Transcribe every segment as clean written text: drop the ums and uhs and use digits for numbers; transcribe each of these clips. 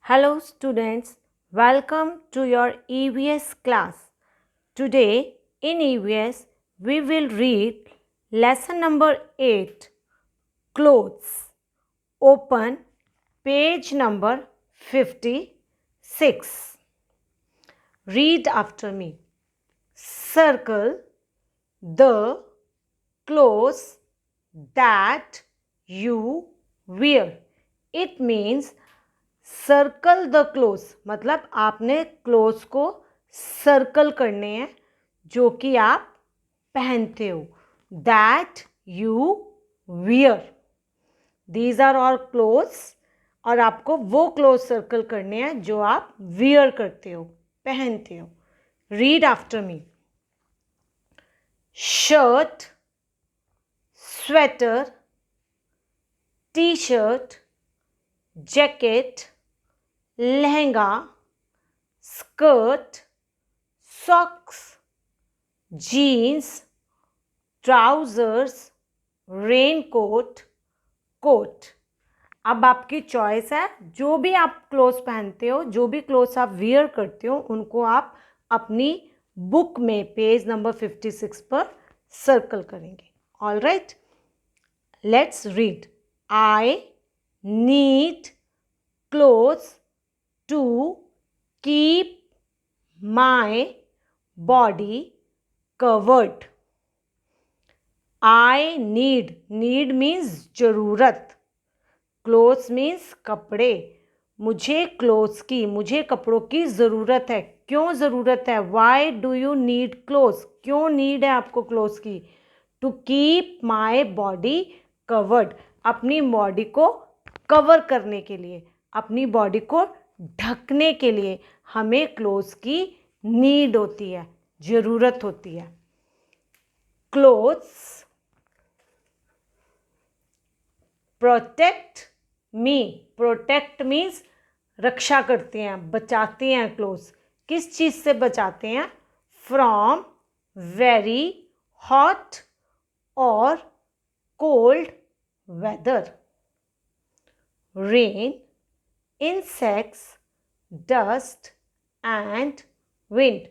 Hello students, welcome to your EVS class. Today in EVS we will read lesson number 8, Clothes. Open page number 56. Read after me. Circle the clothes that you wear. It means circle the close, मतलब आपने close को circle करने हैं जो कि आप पहनते हो. That you wear, these are all clothes. और आपको वो क्लोज सर्कल करने हैं जो आप वियर करते हो, पहनते हो. Read after me. Shirt, sweater, T shirt, jacket, lehenga, skirt, socks, jeans, trousers, raincoat, coat. अब आपकी चॉइस है, जो भी आप क्लोथ्स पहनते हो, जो भी क्लोथ्स आप वियर करते हो, उनको आप अपनी बुक में पेज नंबर 56 पर सर्कल करेंगे. All right, let's read. I need clothes to keep my body covered. I need means जरूरत. Clothes means कपड़े. मुझे clothes की, मुझे कपड़ों की ज़रूरत है. क्यों ज़रूरत है? Why do you need clothes? क्यों नीड है आपको clothes की? To keep my body covered. अपनी बॉडी को कवर करने के लिए, अपनी बॉडी को ढकने के लिए हमें क्लोथ्स की नीड होती है, ज़रूरत होती है. Clothes protect me. Protect means रक्षा करते हैं, बचाते हैं. क्लोथ्स किस चीज़ से बचाते हैं? फ्रॉम वेरी हॉट और cold weather, rain, insects, dust and wind.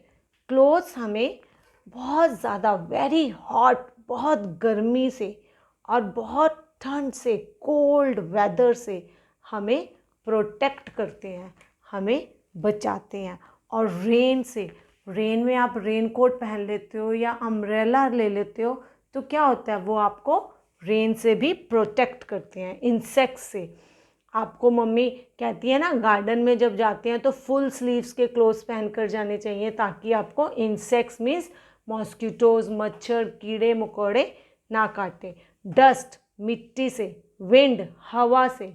Clothes हमें बहुत ज़्यादा वेरी हॉट, बहुत गर्मी से और बहुत ठंड से, कोल्ड वेदर से हमें प्रोटेक्ट करते हैं, हमें बचाते हैं. और रेन से, रेन में आप रेन कोट पहन लेते हो या अम्ब्रेला ले लेते हो तो क्या होता है, वो आपको रेन से भी प्रोटेक्ट करते हैं. इंसेक्ट्स से, आपको मम्मी कहती है ना, गार्डन में जब जाते हैं तो फुल स्लीव्स के क्लोथ्स पहन कर जाने चाहिए ताकि आपको इंसेक्ट्स मीन्स मॉस्किटोज, मच्छर, कीड़े मकोड़े ना काटे. डस्ट मिट्टी से, विंड हवा से,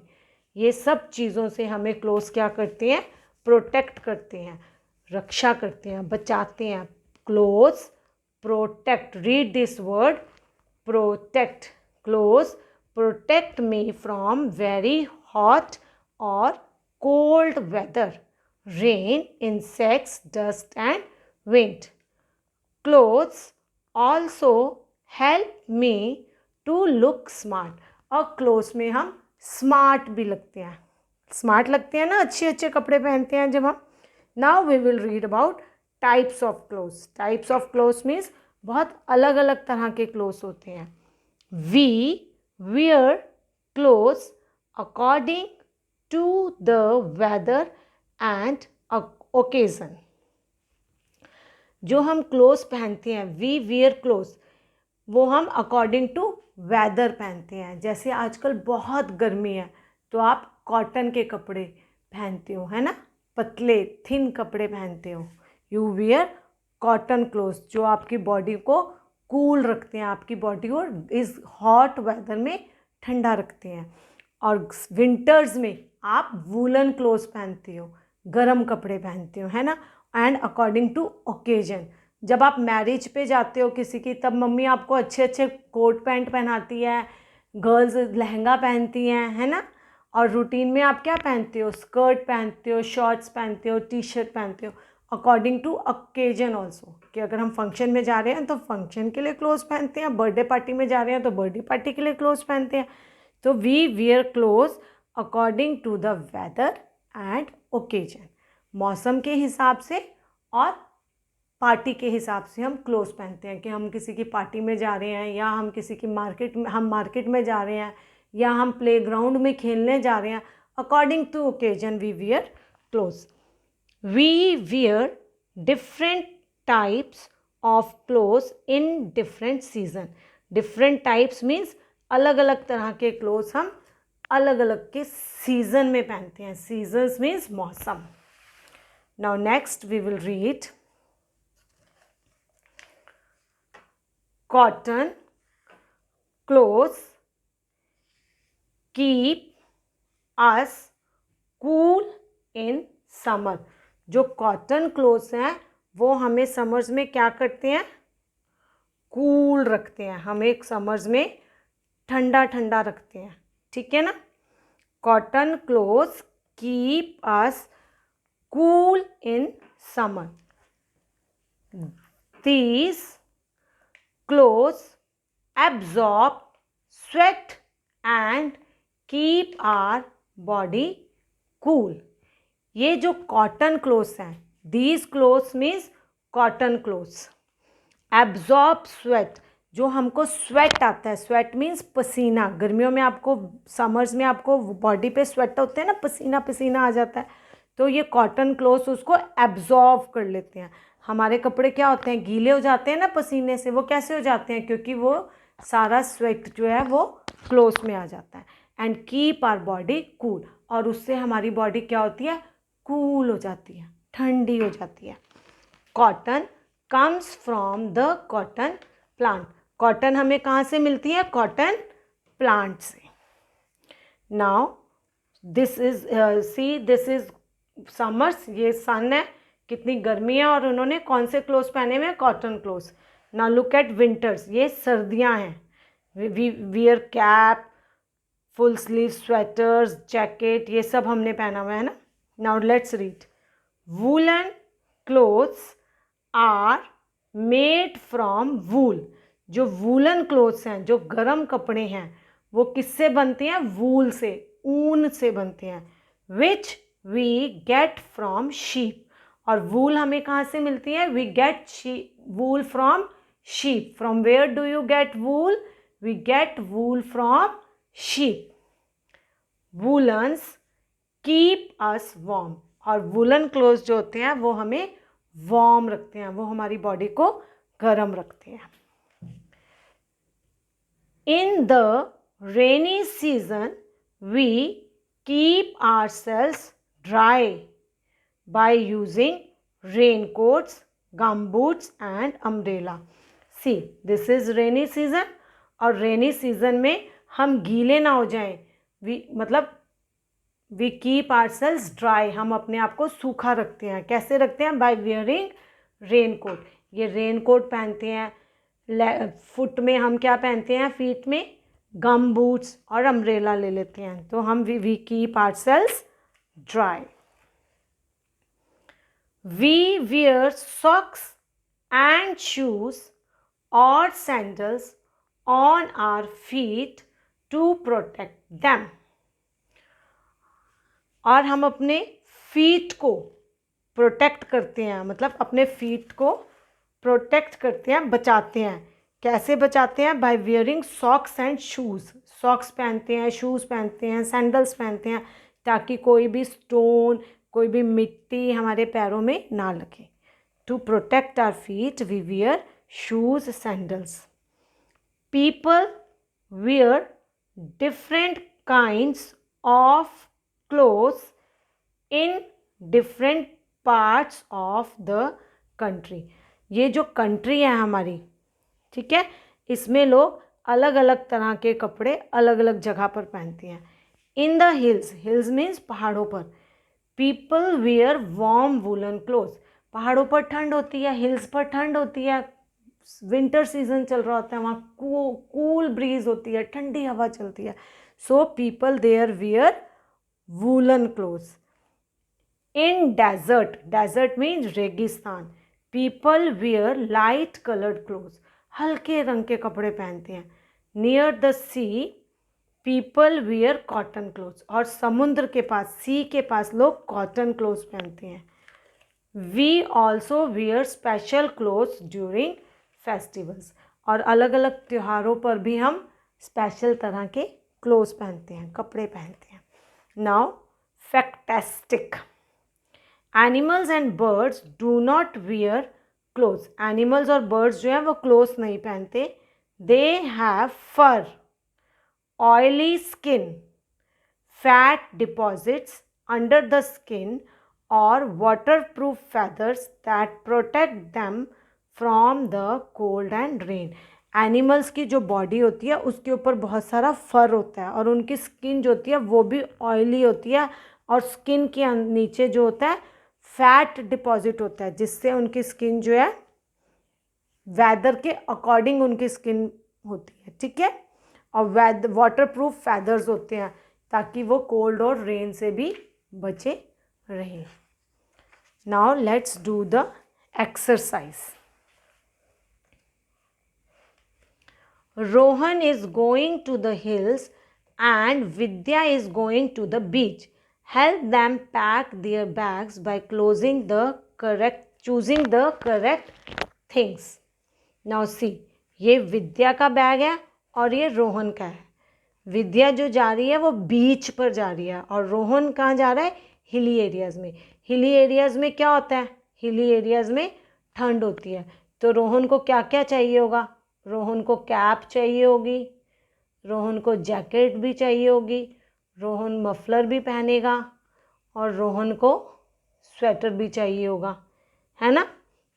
ये सब चीज़ों से हमें क्लोथ्स क्या करते हैं? प्रोटेक्ट करते हैं, रक्षा करते हैं, बचाते हैं. Clothes protect. Read this word, protect. Clothes protect me from very hot or cold weather, rain, insects, dust and wind. Clothes also help me to look smart. और क्लोथ्स में हम स्मार्ट भी लगते हैं. स्मार्ट लगते हैं ना, अच्छे अच्छे कपड़े पहनते हैं जब हम. Now we will read about types of clothes. Types of clothes means बहुत अलग अलग तरह के क्लोथ्स होते हैं. We wear clothes according to the weather and occasion. जो हम क्लोथ्स पहनते हैं, वी वियर क्लोथ्स, वो हम अकॉर्डिंग टू वेदर पहनते हैं. जैसे आजकल बहुत गर्मी है तो आप कॉटन के कपड़े पहनते हो, है ना, पतले थिन कपड़े पहनते हो. यू वियर कॉटन क्लोथ्स जो आपकी बॉडी को कूल रखते हैं, आपकी बॉडी को इस हॉट वेदर में ठंडा रखते हैं. और विंटर्स में आप वूलन क्लोथ्स पहनते हो, गर्म कपड़े पहनते हो, है ना. एंड अकॉर्डिंग टू ओकेजन, जब आप मैरिज पे जाते हो किसी की, तब मम्मी आपको अच्छे अच्छे कोट पैंट पहनाती है, गर्ल्स लहंगा पहनती हैं, है ना. और रूटीन में आप क्या पहनते हो? स्कर्ट पहनते हो, शॉर्ट्स पहनते हो, टी शर्ट पहनते हो. अकॉर्डिंग टू ओकेजन ऑल्सो, कि अगर हम फंक्शन में जा रहे हैं तो फंक्शन के लिए क्लोथ्स पहनते हैं, बर्थडे पार्टी में जा रहे हैं तो बर्थडे पार्टी के लिए क्लोथ्स पहनते हैं. तो we wear clothes according to the weather and occasion, मौसम के हिसाब से और पार्टी के हिसाब से हम क्लोथ्स पहनते हैं कि हम किसी की पार्टी में जा रहे हैं, या हम किसी की मार्केट में जा रहे हैं, या हम प्लेग्राउंड में खेलने जा रहे हैं. According to occasion we wear clothes. We wear different types of clothes in different season. Different types means अलग अलग तरह के क्लोथ्स हम अलग अलग के सीजन में पहनते हैं. सीजन्स मीन्स मौसम. Now next we will read cotton clothes keep us cool in summer. जो कॉटन क्लोथ्स हैं वो हमें समर्स में क्या करते हैं, कूल रखते हैं, हमें समर्स में ठंडा ठंडा रखते हैं. ठीक है ना. Cotton clothes keep us cool in summer. These clothes absorb sweat and keep our body cool. ये जो कॉटन क्लोथ्स हैं, these clothes means cotton clothes. Absorb sweat, जो हमको स्वेट आता है, स्वेट मीन्स पसीना. गर्मियों में आपको, समर्स में आपको बॉडी पे स्वेट होते हैं ना, पसीना पसीना आ जाता है, तो ये कॉटन क्लोथ्स उसको एब्जॉर्ब कर लेते हैं. हमारे कपड़े क्या होते हैं, गीले हो जाते हैं ना पसीने से. वो कैसे हो जाते हैं, क्योंकि वो सारा स्वेट जो है वो क्लोथ्स में आ जाता है. And keep our body cool, और उससे हमारी बॉडी क्या होती है, कूल हो जाती है, ठंडी हो जाती है. Cotton comes from the cotton plant. Cotton हमें कहाँ से मिलती है, कॉटन प्लांट से. Now this is see, this is summers. ये सन है, कितनी गर्मी है, और उन्होंने कौन से क्लोथ्स पहने हुए हैं, cotton clothes. Now look at winters. ये सर्दियाँ हैं. We wear cap, full sleeve sweaters, jacket, ये सब हमने पहना हुआ है ना. Now let's read. Woollen clothes are made from wool. जो वूलन क्लोथ्स हैं, जो गर्म कपड़े हैं, वो किससे बनते हैं, वूल से, ऊन से बनते हैं. Which we get from sheep. और वूल हमें कहाँ से मिलती है, we get wool from sheep. From where do you get wool, we get wool from sheep. Woollens keep us warm. और वूलन क्लोथ्स जो होते हैं वो हमें वार्म रखते हैं, वो हमारी बॉडी को गर्म रखते हैं. In the rainy season we keep ourselves dry by using raincoats, gumboots and umbrella. See, this is rainy season, और रेनी सीजन में हम गीले ना हो जाएं. मतलब वी कीप आवरसेल्व्स ड्राई, हम अपने आप को सूखा रखते हैं. कैसे रखते हैं, बाय वियरिंग रेनकोट. ये रेनकोट पहनते हैं. फुट में हम क्या पहनते हैं, फीट में गम बूट्स और अम्ब्रेला ले लेते हैं. तो हम we keep ourselves dry. We wear socks and shoes or sandals on our feet to protect them. और हम अपने फीट को प्रोटेक्ट करते हैं, मतलब अपने फीट को प्रोटेक्ट करते हैं, बचाते हैं. कैसे बचाते हैं, by wearing socks and shoes. Socks पहनते हैं, शूज़ पहनते हैं, सैंडल्स पहनते हैं, ताकि कोई भी स्टोन, कोई भी मिट्टी हमारे पैरों में ना लगे. To protect our feet we wear shoes, sandals. People wear different kinds of clothes in different parts of the country. ये जो कंट्री है हमारी, ठीक है, इसमें लोग अलग अलग तरह के कपड़े अलग अलग जगह पर पहनते हैं. In the hills, hills means पहाड़ों पर, people wear warm woollen clothes. पहाड़ों पर ठंड होती है, हिल्स पर ठंड होती है, विंटर सीजन चल रहा होता है, वहाँ कूल ब्रीज होती है, ठंडी हवा चलती है. So people there wear woollen clothes. In desert, desert means रेगिस्तान, people wear light coloured clothes. हल्के रंग के कपड़े पहनते हैं. Near the sea people wear cotton clothes, और समुद्र के पास, सी के पास लोग कॉटन क्लोथ्स पहनते हैं. We also wear special clothes during festivals, और अलग अलग त्योहारों पर भी हम स्पेशल तरह के क्लोथ्स पहनते हैं, कपड़े पहनते हैं. Now fantastic. Animals and birds do not wear clothes. Animals और बर्ड्स जो हैं वो क्लोथ्स नहीं पहनते. They have fur, oily skin, fat deposits under the skin, और waterproof feathers that protect them from the cold and rain. Animals की जो body होती है उसके ऊपर बहुत सारा फर होता है, और उनकी स्किन जो होती है वो भी ऑयली होती है, और स्किन के नीचे जो होता है फैट डिपॉजिट होता है, जिससे उनकी स्किन जो है वेदर के अकॉर्डिंग उनकी स्किन होती है. ठीक है. और वाटरप्रूफ फैदर्स होते हैं ताकि वो कोल्ड और रेन से भी बचे रहें. Now let's do the exercise. Rohan is going to the hills and Vidya is going to the beach. Help them pack their bags by choosing the correct things. Now see, ये विद्या का बैग है और ये रोहन का है. विद्या जो जा रही है वो बीच पर जा रही है, और रोहन कहाँ जा रहा है? हिली एरियाज़ में. हिली एरियाज़ में क्या होता है? हिली एरियाज़ में ठंड होती है. तो रोहन को क्या क्या चाहिए होगा? रोहन को कैप चाहिए होगी, रोहन को जैकेट भी चाहिए होगी, रोहन मफलर भी पहनेगा, और रोहन को स्वेटर भी चाहिए होगा, है ना.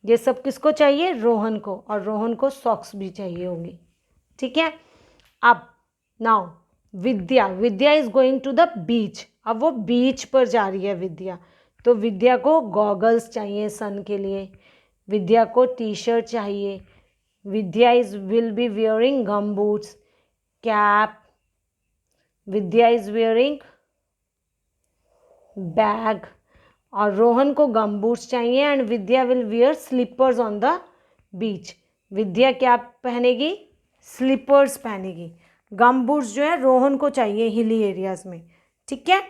ये सब किसको चाहिए? रोहन को. और रोहन को सॉक्स भी चाहिए होगी. ठीक है. अब now Vidya is going to the beach. अब वो बीच पर जा रही है विद्या, तो विद्या को गॉगल्स चाहिए सन के लिए, विद्या को टी शर्ट चाहिए, Vidya will be wearing gum boots, cap, Vidya is wearing bag, और रोहन को गम बूट्स चाहिए, and Vidya will wear slippers on the beach. Vidya क्या पहनेगी? स्लीपर्स पहनेगी. गम बूट्स जो है रोहन को चाहिए हिली एरियाज में. ठीक है.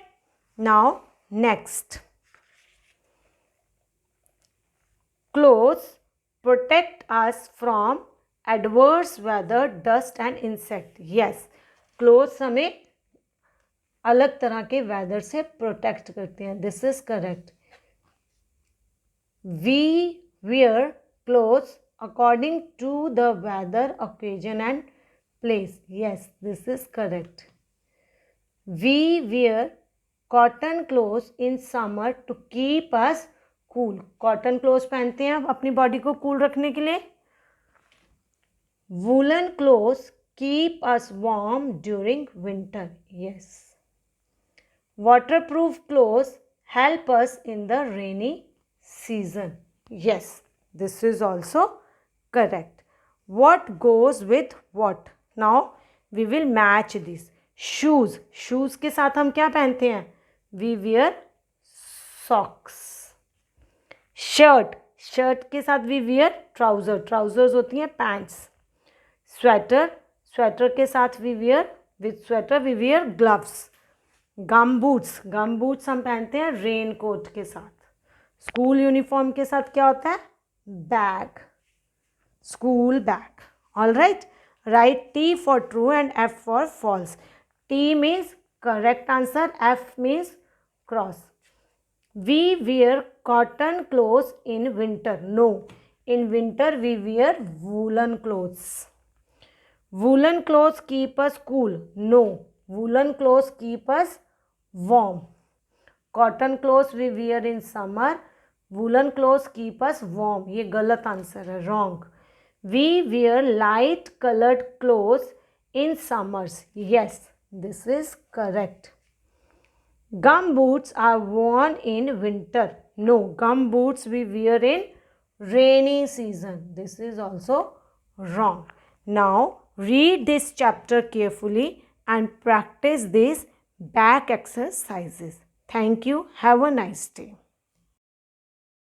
Now next, clothes protect us from adverse weather, dust and insect. Yes, clothes हमें अलग तरह के वेदर से प्रोटेक्ट करते हैं. This is correct. We wear clothes according to the weather, occasion and place. Yes, this is correct. We wear cotton clothes in summer to keep us cool. Cotton clothes पहनते हैं अपनी body को cool रखने के लिए. Woolen clothes keep us warm during winter. Yes. Waterproof clothes help us in the rainy season. Yes, this is also correct. What goes with what? Now we will match this. Shoes. Shoes के साथ हम क्या पहनते हैं? We wear socks. Shirt. Shirt के साथ we wear trouser. Trousers होती हैं pants. Sweater. Sweater के साथ we wear, with sweater we wear gloves. Gum boots. Gum boots हम पहनते हैं रेन कोट के साथ. स्कूल यूनिफॉर्म के साथ क्या होता है? Bag. School bag. All right. Write T for true and F for false. T means correct answer. F means cross. We wear cotton clothes in winter. No. In winter we wear woolen clothes. Woolen clothes keep us cool. No. Woolen clothes keep us warm. Cotton clothes we wear in summer. Woolen clothes keep us warm. ये गलत answer है. Wrong. We wear light colored clothes in summers. Yes, this is correct. Gum boots are worn in winter. No, gum boots we wear in rainy season. This is also wrong. Now read this chapter carefully and practice these back exercises. Thank you. Have a nice day.